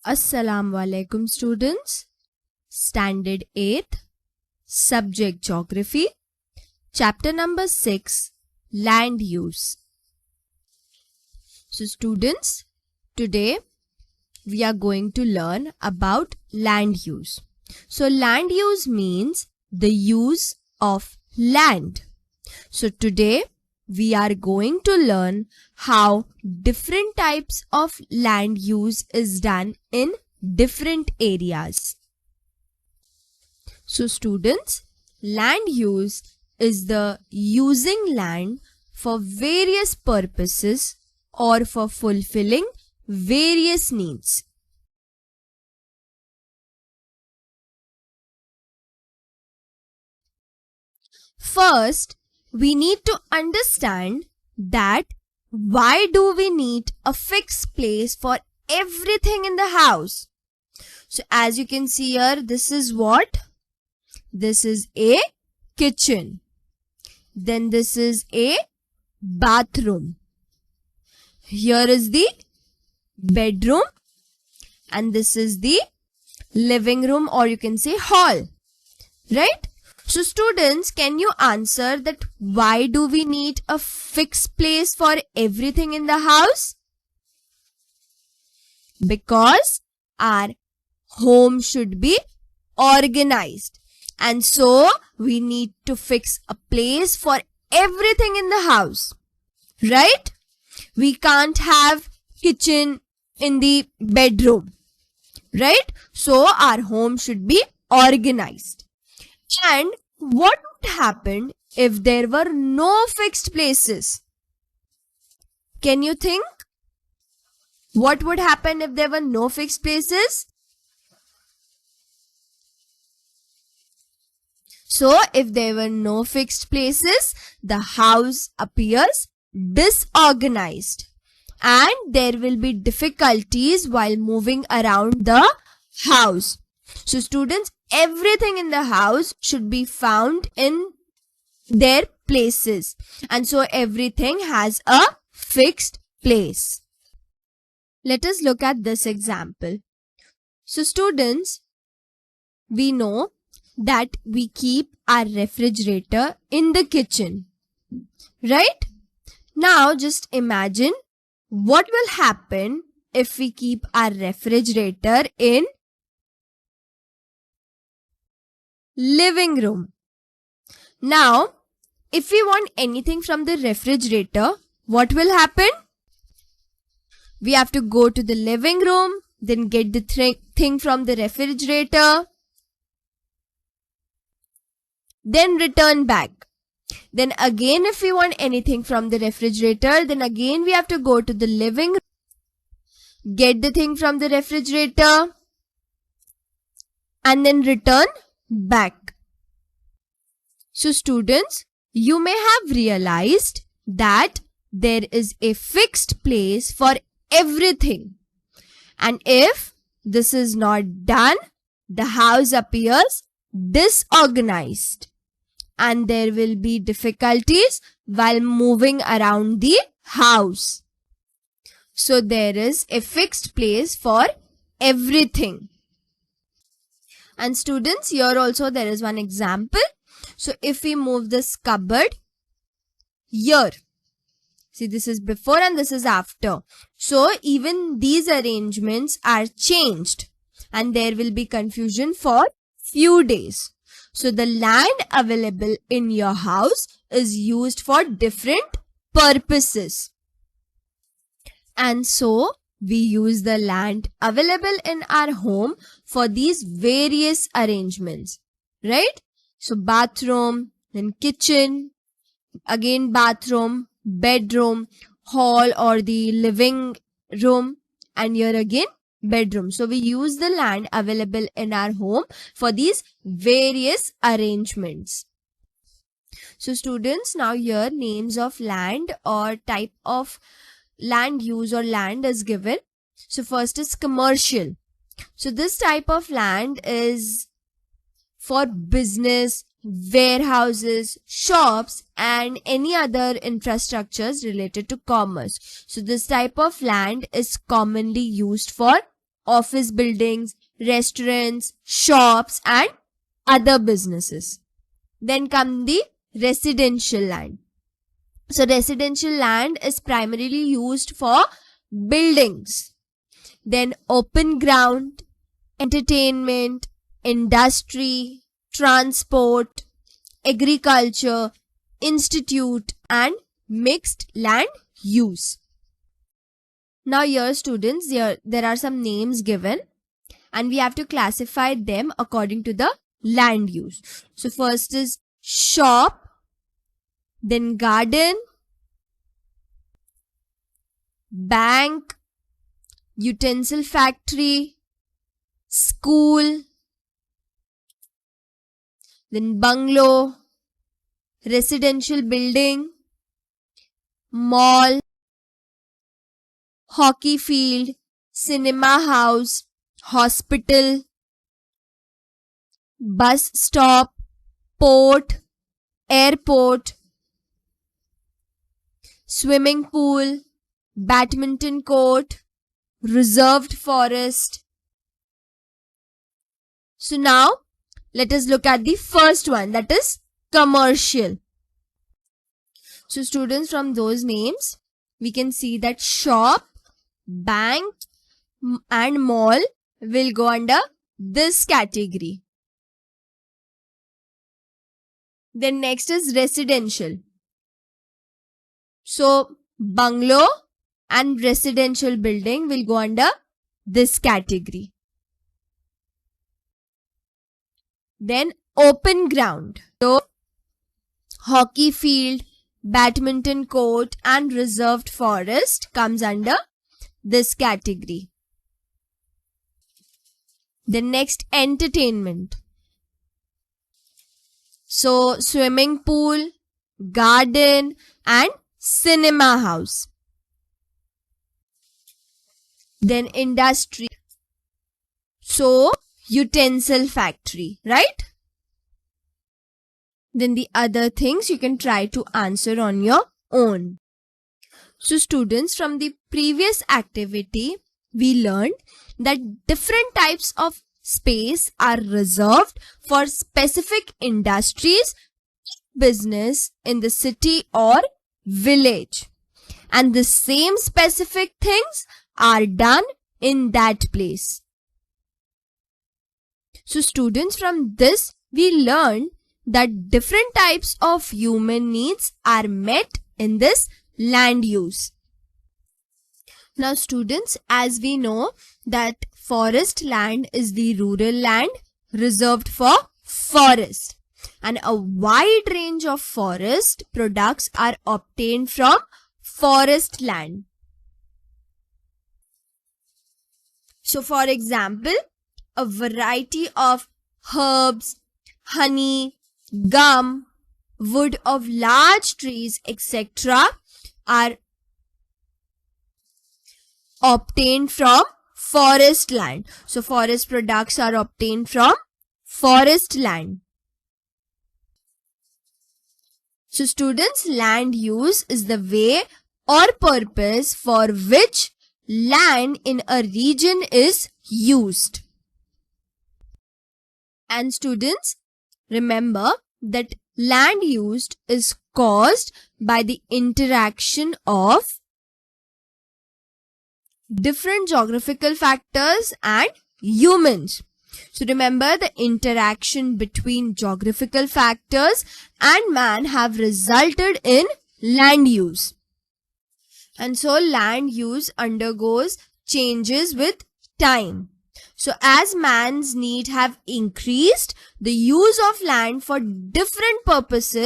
Assalamu alaikum students. Standard 8th, Subject Geography, Chapter number 6, Land Use. So students, today we are going to learn about land use. So land use means the use of land. So today we are going to learn how different types of land use is done in different areas. So students, land use is the using land for various purposes or for fulfilling various needs. First, we need to understand that why do we need a fixed place for everything in the house. So as you can see here, this is what? This is a kitchen. Then this is a bathroom. Here is the bedroom and this is the living room, or you can say hall, right? So students, can you answer that why do we need a fixed place for everything in the house? Because our home should be organized, and so we need to fix a place for everything in the house, right? We can't have kitchen in the bedroom, right? So our home should be organized. And what would happen if there were no fixed places? Can you think? What would happen if there were no fixed places? So if there were no fixed places, the house appears disorganized and there will be difficulties while moving around the house. So students, everything in the house should be found in their places, and so everything has a fixed place. Let us look at this example. So students, we know that we keep our refrigerator in the kitchen, right? Now just imagine what will happen if we keep our refrigerator in living room. Now, if we want anything from the refrigerator, what will happen? We have to go to the living room, then get the thing from the refrigerator, then return back. Then again, if we want anything from the refrigerator, then again we have to go to the living room, get the thing from the refrigerator, and then return back. So students, you may have realized that there is a fixed place for everything, and if this is not done, the house appears disorganized and there will be difficulties while moving around the house. So there is a fixed place for everything. And students, here also there is one example. So if we move this cupboard here, see, this is before and this is after. So even these arrangements are changed and there will be confusion for few days. So the land available in your house is used for different purposes. And so we use the land available in our home for these various arrangements, right? So bathroom, then kitchen, again bathroom, bedroom, hall or the living room, and here again bedroom. So we use the land available in our home for these various arrangements. So students, now here names of land or type of land use or land is given. So first is commercial. So this type of land is for business, warehouses, shops and any other infrastructures related to commerce. So this type of land is commonly used for office buildings, restaurants, shops and other businesses. Then come the residential land. So residential land is primarily used for buildings. Then open ground, entertainment, industry, transport, agriculture, institute and mixed land use. Now here students, there are some names given and we have to classify them according to the land use. So first is shop, then garden, bank, utensil factory, school, then bungalow, residential building, mall, hockey field, cinema house, hospital, bus stop, port, airport, swimming pool, badminton court, reserved forest. So now let us look at the first one, that is commercial. So students, from those names we can see that shop, bank and mall will go under this category. Then next is residential. So bungalow and residential building will go under this category. Then open ground. So hockey field, badminton court and reserved forest comes under this category. Then next, entertainment. So swimming pool, garden and cinema house. Then industry. So utensil factory, right? Then the other things you can try to answer on your own. So students, from the previous activity we learned that different types of space are reserved for specific industries, business in the city or village, and the same specific things are done in that place. So students, from this we learned that different types of human needs are met in this land use. Now students, as we know that forest land is the rural land reserved for forest, and a wide range of forest products are obtained from forest land. So for example, a variety of herbs, honey, gum, wood of large trees, etc. are obtained from forest land. So forest products are obtained from forest land. So students, land use is the way or purpose for which land in a region is used. And students, remember that land used is caused by the interaction of different geographical factors and humans. So remember, the interaction between geographical factors and man have resulted in land use. And so land use undergoes changes with time. So as man's need have increased, the use of land for different purposes